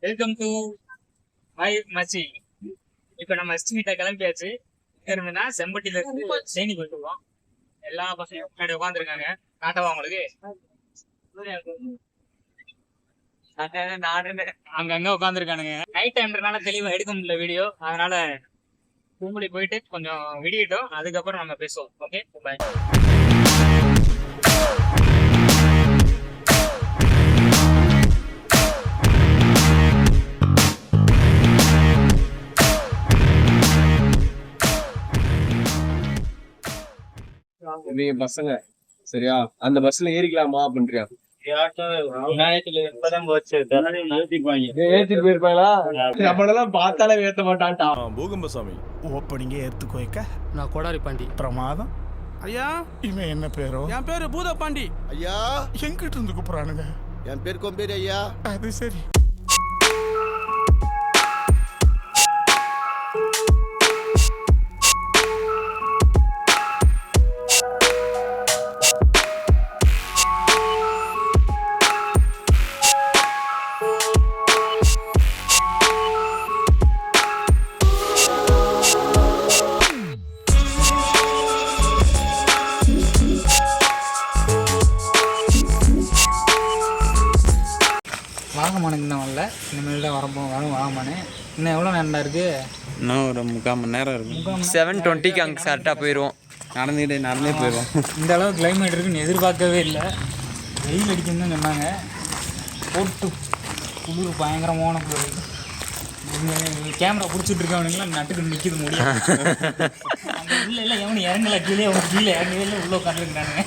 Welcome to my மச்சி. இப்போ நம்ம ஸ்ட்ரீட்டை கிளம்பியாச்சு. இருந்துன்னா செம்பட்டியில இருந்து தேனி போயிட்டு இருக்கோம். எல்லா பசங்களும் முன்னாடி உட்காந்துருக்காங்க. காட்டவா உங்களுக்கு? அங்கங்க உட்காந்துருக்கானுங்க. நைட் டைம்ன்றனால தெளிவா எடுக்க முடியல வீடியோ. அதனால கும்பலி போயிட்டு கொஞ்சம் விடியட்டும், அதுக்கப்புறம் நம்ம பேசுவோம். ஓகே, பாய். நீங்க பசங்க சரியா அந்த பஸ்ல ஏறிக்கலாமா அப்படின்றியா? ஏத்திட்டு போயிருப்பாங்களா? அப்பெல்லாம் பார்த்தாலே ஏத்த மாட்டான்டா. பூகம்பசாமி ஓப்பனிங்கே ஏத்துக்கோய்க்க. நான் கொடாரி பாண்டி பிரமாதம். ஐயா இவன் என்ன பேரோ? என் பேரு பூத பாண்டி. ஐயா எங்கிட்ட இருந்து கூப்பிடுறானுங்க? என் பேர் கொம்பேரி ஐயா. அது சரி. வாகமானுக்கு இன்னும் வரல. இனிமேல் தான் வரும் வாகமானு. இன்னும் எவ்வளோ நேரம் இருக்குது? இன்னும் ஒரு 3/4 மணி நேரம் இருக்கும். 7:20க்கு அங்கே கரெக்டாக போயிடுவோம். நடந்தே போயிடுவோம். இந்த அளவு கிளைமேட் இருக்குன்னு எதிர்பார்க்கவே இல்லை. வெயில் அடிச்சுன்னு சொன்னாங்க. போட்டு குளிர் பயங்கரமான குளிர். கேமரா பிடிச்சிட்டு இருக்கவனுங்களா நட்டுக்கு நிற்கிது முடியும். அந்த உள்ள எல்லாம் எவனு இறங்கல, கீழே இறங்கவே இல்லை, உள்ள உட்காந்துருக்கானுங்க.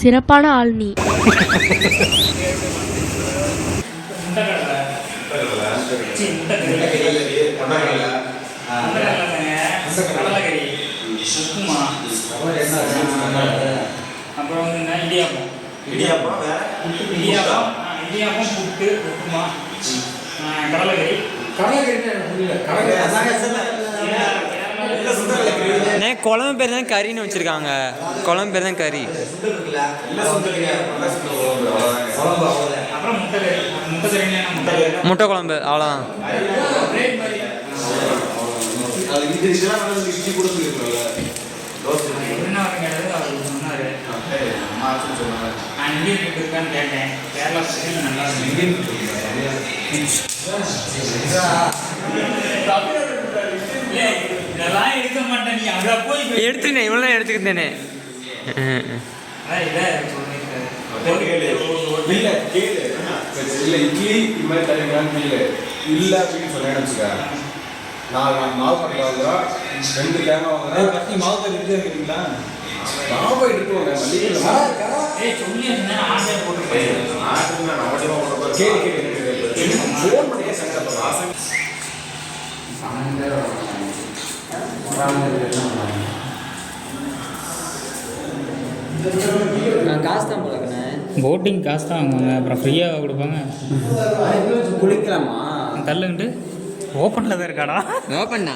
சிறப்பான ஆள் நீ. அப்புறம் வந்து இடியாப்பம், புட்டு, உப்புமா, கடலைக்கறி. குழம்பு பேர் தான் கறின்னு வச்சுருக்காங்க. குழம்பு பேர் தான் கறி. அப்புறம் முட்டை குழம்பு அவ்வளோதான். கேட்டேன். கேரளா ஸ்டைல் நல்லா இதெல்லாம் எடுக்க மாட்டேன். நீ அங்கே போய் எடுத்துக்கிட்டேன், இவ்வளோ எடுத்துக்கிட்டேனே. இட்லி இது மாதிரி தரீங்களான்னு இல்லை அப்படின்னு சொன்னேன். நான் மாவு பண்ணல 2 கேமரா வாங்குறேன். மாவு தண்ணி இருக்குங்களா? மாவு எடுத்துவாங்க. காசு தான் போலக்கண்ணே. போட்டிங் காசு தான் வாங்குவாங்க, அப்புறம் ஃப்ரீயாக கொடுப்பாங்க. குளிக்கலாமா? தள்ளுன்ட்டு ஓப்பனில் தான் இருக்காடா. ஓப்பண்ணா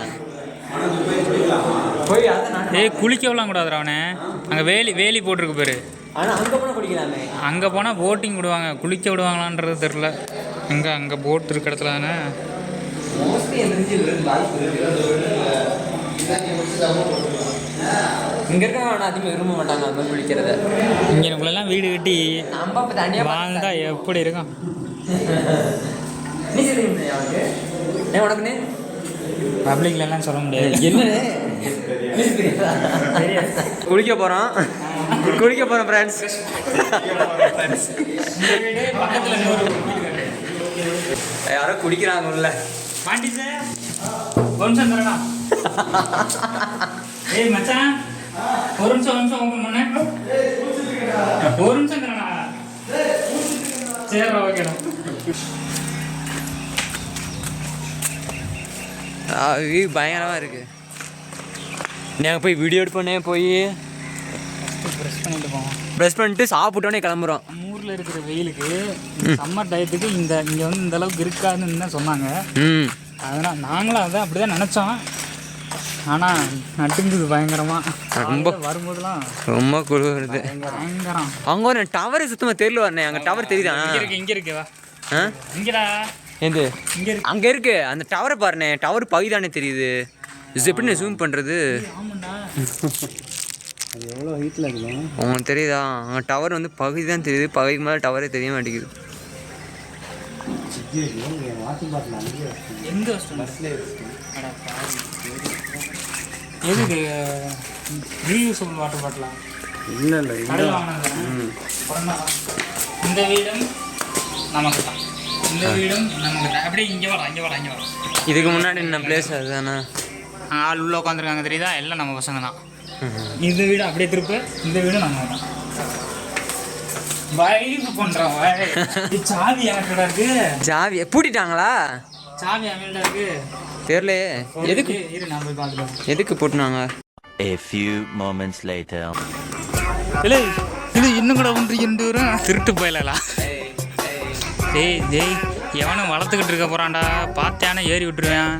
குளிக்கலாம் கூடாதுடா அவனை. அங்கே வேலி போட்டிருக்கு பேர். ஆனால் அங்கே போனால் குளிக்கலாமே. அங்கே போனால் போட்டிங் விடுவாங்க, குளிக்க விடுவாங்களான்றது தெரில. அங்கே போட் இருக்க இடத்துல தானே. இங்கே இருக்க அதிகமாக விரும்ப மாட்டாங்க அது மாதிரி குளிக்கிறத. இங்கே நம்மளெல்லாம் வீடு கட்டி நம்ம இப்போ தனியாக வாழ்ந்தா எப்படி இருக்கும்? நீ சொல்லுங்க அவனுக்கு உனக்குன்னு பப்ளிக்லாம் சொல்ல முடியாது. என்ன குளிக்க போகிறோம் ஃப்ரெண்ட்ஸ். யாரோ குடிக்கிறாங்க உள்ள. பாண்டி சார் ஒரு நிமிஷம் தரடா. ஏய் மச்சான், ஒரு நிமிஷம் ஓப்பன் பண்ண. ஒரு நிமிஷம் தரடா. சரி ஓகேடா. பயங்கரமாக இருக்குது. நாங்கள் போய் வீடியோ எடுப்போன்னே போய் ப்ரெஸ் பண்ணிட்டு போவோம். ப்ரெஸ் பண்ணிட்டு சாப்பிட்டோன்னே கிளம்புறோம். நம்ம ஊரில் ஊரில் இருக்கிற வெயிலுக்கு சம்மர் டயத்துக்கு இங்கே வந்து இந்த அளவுக்கு இருக்காதுன்னு தான் சொன்னாங்க. அதனால் நாங்களும் அதான் அப்படி தான் நினச்சோம். ஆனால் நட்டுங்குது பயங்கரமாக. ரொம்ப வரும்போதெல்லாம் ரொம்ப குளிருது பயங்கரம். அங்கே ஒரு டவர் சுத்தமாக தெரியல வரணும். அங்கே டவர் தெரியுதா? இங்கே இருக்குவா இங்கடா எது இங்கே இருக்கு. அங்கே இருக்கு அந்த டவரை பாருண்ணே. டவர் பகுதி தானே தெரியுது. இது எப்படி ஜூம் பண்ணுறது? ஆமாண்டா அது எவ்வளோ ஹீட்டில் இருக்கலாம் உங்களுக்கு தெரியுதா? அங்கே டவர் வந்து பகுதி தான் தெரியுது. பகுதிக்கு மேலே டவரே தெரிய மாட்டேங்குது. வாட்டர் பாட்டில் அங்கேயே எந்த பஸ்லேயே எதுக்கு ரீயூசபிள் வாட்டர் பாட்டிலா? இல்லை இல்லை கடையில் வாங்கினது. இந்த வீடும் நமக்கு தான். இந்த வீடும் நமக்கு தான். அப்படியே இங்கே வரலாம். இதுக்கு முன்னாடி என்ன பிளேஸ் அதுதானே? ஆள் உள்ளே உட்காந்துருக்காங்க தெரியுதா? எல்லாம் நம்ம பசங்க தான். இந்த வீடு அப்படியே திருப்பு. இந்த வீடு நம்ம தான். வைஃப் பண்ணுறோம். சாவி என்கிட்ட இருக்கு. சாவி பூட்டிட்டாங்களா? சாவி என்கிட்ட இருக்கு. தெரியலையே எதுக்கு. இரு நான் போய் பார்த்துக்கலாம். எதுக்கு போட்டுனாங்க? A few moments later. இல்லை இன்னும் கூட ஒன்று திருட்டு போயிடலாம். ஜெய் எவனும் வளர்த்துக்கிட்டு இருக்க போகிறான்டா. பார்த்தானே ஏறி விட்டுருவேன்.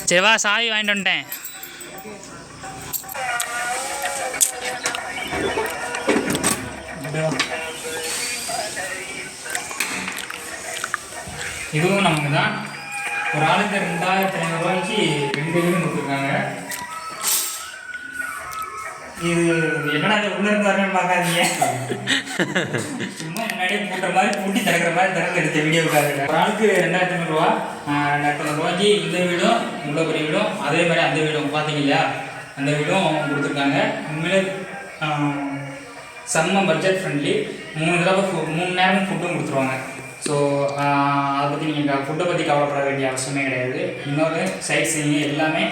சரிவா சாவி வாங்கிட்டு வந்துட்டேன். இதுவும் நமக்கு தான். ஒரு ஆளுக்கு 2500 ரூபாய்க்கு 2 வீடு கொடுத்துருக்காங்க. இது என்னடா உள்ள இருந்தாருன்னு பார்க்காதீங்க. சும்மா முன்னாடியே பூட்டுற மாதிரி பூட்டி திறக்கிற மாதிரி திறந்து எடுத்த வீடியோக்காக. ஒரு ஆளுக்கு 2500 ரூபா. 2500 ரூபாய்க்கு இந்த வீடும் இவ்வளோ பெரிய வீடும் அதே மாதிரி அந்த வீடும் பார்த்தீங்க இல்லையா? அந்த வீடும் கொடுத்துருக்காங்க. உண்மையிலே செம்ம பட்ஜெட் ஃப்ரெண்ட்லி. 3 நேரம் ஃபுட்டும் கொடுத்துருவாங்க. ஸோ அதை பற்றி நீங்கள் ஃபுட்டை பற்றி கவலைப்பட வேண்டிய அவசியமே கிடையாது. இன்னொரு சைட் சீயிங் எல்லாமே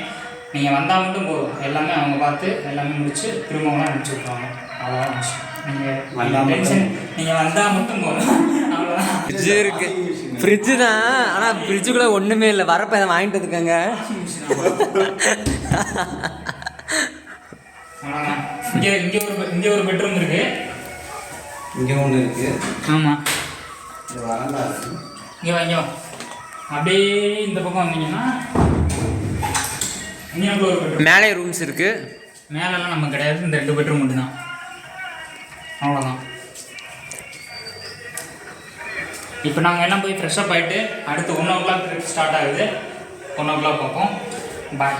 நீங்கள் வந்தால் மட்டும் போதும். எல்லாமே அவங்க பார்த்து எல்லாமே முடிச்சு திரும்பவும் அனுப்பிச்சி விட்ருவாங்க. அவ்வளோதான் விஷயம். நீங்கள் வந்தால் மட்டும் போதும். அவ்வளோதான். ஃப்ரிட்ஜு இருக்கு. ஃப்ரிட்ஜு தான். ஆனால் ஃப்ரிட்ஜுக்குள்ளே ஒன்றுமே இல்லை. வரப்போ அதை வாங்கிட்டு வந்துக்கங்க. அவ்வளோதான். இங்கே ஒரு பெட்ரூம் இருக்குது. இங்கே ஒன்று இருக்குது. ஆமாம் இது வரண்டா இருக்குது. இங்கே வாங்க. அப்படியே இந்த பக்கம் வந்தீங்கன்னா இங்கே ஒரு பெட்ரூம். மேலே ரூம்ஸ் இருக்கு. மேலெல்லாம் நம்ம கிடையாது. இந்த 2 பெட்ரூம் மட்டும்தான். அவ்வளோதான். இப்போ நாங்கள் எல்லாம் போய் ஃப்ரெஷ்ஷப் ஆகிட்டு அடுத்து 1 o'clock ட்ரிப் ஸ்டார்ட் ஆகுது. 1 o'clock பார்ப்போம். பாய்.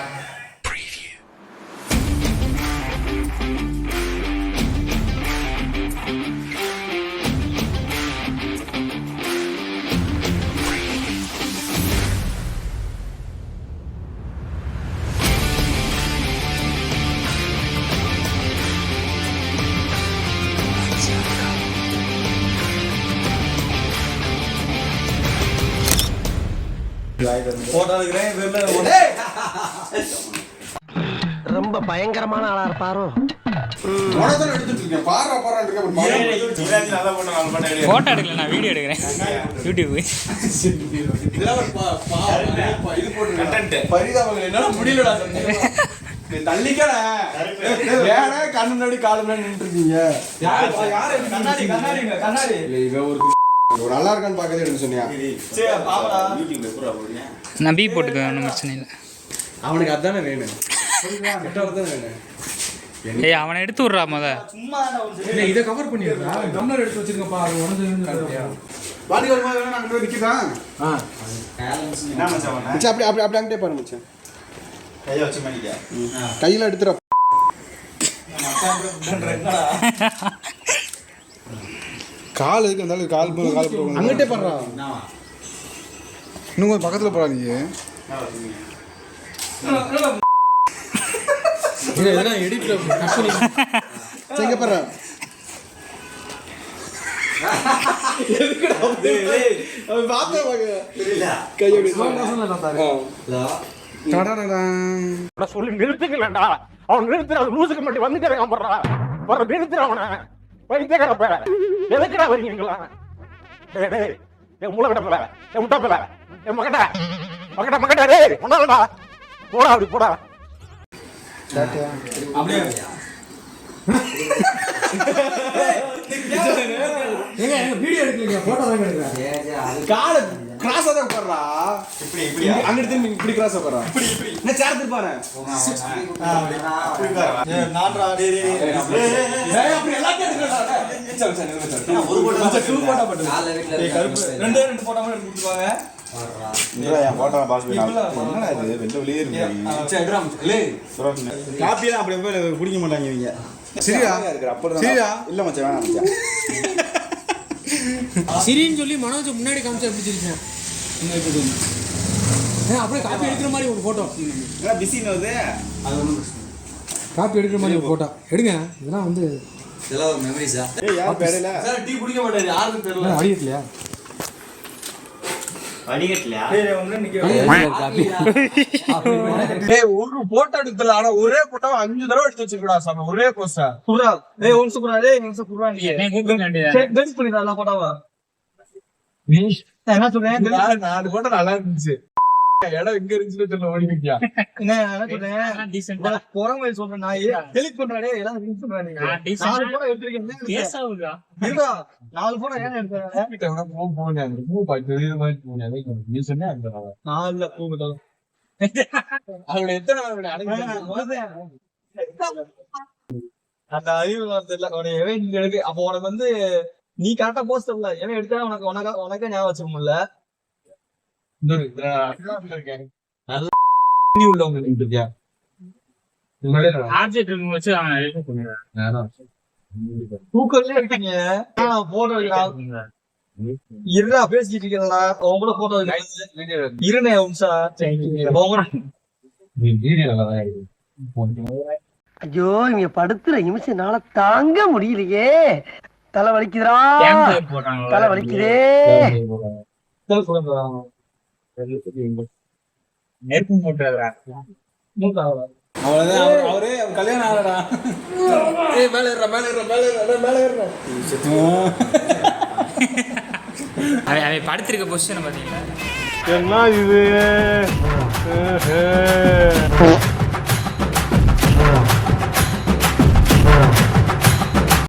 ரொம்ப பயங்கரமான ஆளா இருப்பாரோ. ஃபோட்டோ எடுக்கல, நான் வீடியோ எடுக்கிறேன். யூடியூப் நல்லா இருக்கான்னு பார்க்கவே எடுக்க சொன்னியா? நான் பி போட்டுக்க, ஒன்றும் பிரச்சனை இல்லை. அவனுக்கு அதானே வேணும். ஏய் அவனை எடுத்து விட்றா முத. இதை கவர் பண்ணிடுறா. கம்ளர் எடுத்து வச்சிருக்கப்பா. அது உடஞ்சு வாடி வருமா வேணும். நாங்கள் போய் நிற்கிறான். அப்படி அப்படி அப்படி அங்கிட்டே பாரு மச்சான். கையை வச்சு மாட்டிக்க. கையில் எடுத்துற. கால் எதுக்கு இருந்தாலும் கால் போடுவோம். அங்கிட்டே பாடுறா. இன்னும் கொஞ்சம் பக்கத்தில் போறா. நீ இதெல்லாம் எடிட்ல எங்க பாரு. சொல்லி நிறுத்துக்கலடா. அவன் நிறுத்துற லூசுக்கு மட்டும் வந்துட்டே போடுறா. வர நிறுத்துற அவனை. வைத்தியக்கார பேர எதுக்குடா வரீங்களா? என் மூளை விட போல, என் முட்டா போல, என் மகட்டா மகட்டா மகட்டா. டேய் ஒன்னாலடா போடா. அப்படி போடா. அப்படியே ஏங்க எங்க வீடியோ எடுக்கலீங்க போட்டோ தான் எடுக்கிறேன். காலை கிராஸா தான் உட்கார்றா. இப்படி அங்க எடுத்து இப்படி கிராஸ் உட்கார்றா. இப்படி நான் சேர் திருப்பானே. நான்டா டேய் அப்படி எல்லாத்தையும் எடுக்கறடா. ஒரு போட்டோ டூ போட்டோ போட்டு. நாலு வீட்ல ஏய் கருப்பு ரெண்டு போட்டோ மட்டும் எடுத்து கொடுத்துவாங்க. இல்ல என் போட்டோ பாஸ் என்னடா இது வெள்ள வெளியே இருக்கு. சரி எடுறா லே. காப்பி தான் அப்படி போய் குடிக்க மாட்டாங்க இவங்க. சரியா இருக்கு அப்புறம் சரியா இல்ல மச்சான் வேணாம் மச்சான். சிரின்னு சொல்லி மனோஜ் முன்னாடி காமிச்சா எப்படி சிரிச்சேன்? அப்படியே காப்பி எடுக்கிற மாதிரி ஒரு போட்டோ. என்ன பிஸின்னு வருது? காப்பி எடுக்கிற மாதிரி ஒரு போட்டோ எடுங்க. இதெல்லாம் வந்து இதெல்லாம் ஒரு மெமரிஸா? ஏய் யார் பேடல? சார் டீ குடிக்க மாட்டாரு யாருக்கு தெரியல. அடிக்கலையா? டேய் ஒண்ணு நிக்க. காப்பி டேய் ஒரு போட்டோ எடுக்கல ஆனா ஒரே போட்டோ 5 தடவை எடுத்து வச்சிருக்கடா சாமி ஒரே போஸ்டா. புரா டேய் ஒன்னு சூப்பரா டேய் நீங்க சூப்பரா நீ. என்னை கூப்பிட வேண்டியதா? செக் டென்ஸ் பண்ணிடா அந்த போட்டோவா. நீ என்ன சொல்றேன்? நான் போட்டோ நல்லா இருந்துச்சு. இடம் எங்க இருந்துச்சுன்னு தெரியல ஓடி நிக்கியா. என்ன சொல்றேன்? டீசென்ட் போறவங்க சொல்றேன் நான் டெலிட் பண்றடே எல்லாம் ரிலீஸ் பண்றானே. நான் decent. 4 போட்டோ எடுத்துர்க்கேன். பேசாவுதா? இருக்கா 4 போட்டோ ஏன் எடுத்தேன்? கிட்ட போனே அந்த பூ பாத்து வெளிய மாதிரி போனே. நீ சொன்னே அந்த 4ல பூ மட்டும். அவளோட எத்தனை நாள் அடங்கி அந்த அறிவு தெரியல உனக்கு எவன் இங்க எடுக்கு. அப்போ உனக்கு வந்து நீ கரெக்டா போஸ்ட் இல்ல எவன் எடுத்தா உனக்கே ஞாபகம் வச்சுக்க முடியல. ஆப்ஜெக்ட் வச்சு அவன் edit பண்ணிடுறான். தூக்கம்ல இருக்கீங்க போட்டோ இருடா பேசிட்டு இருக்கீங்களா உங்களோட போட்டோ இருனே உம்சா ஐயோ இங்க படுத்துற நிமிஷம்னால தாங்க முடியலையே. தலை வலிக்குதுடா. Camera போட்டாங்க. தலை வலிக்குதே. நெருப்பும் போட்டுறா. அவ்வளவுதான் அவரே கல்யாணம் ஆகலடா. ஏய் மேல ஏறா மேல ஏறா மேல ஏறா மேல ஏறா. அவன் படுத்திருக்க பொசிஷன் பாத்தீங்களா? என்ன இது?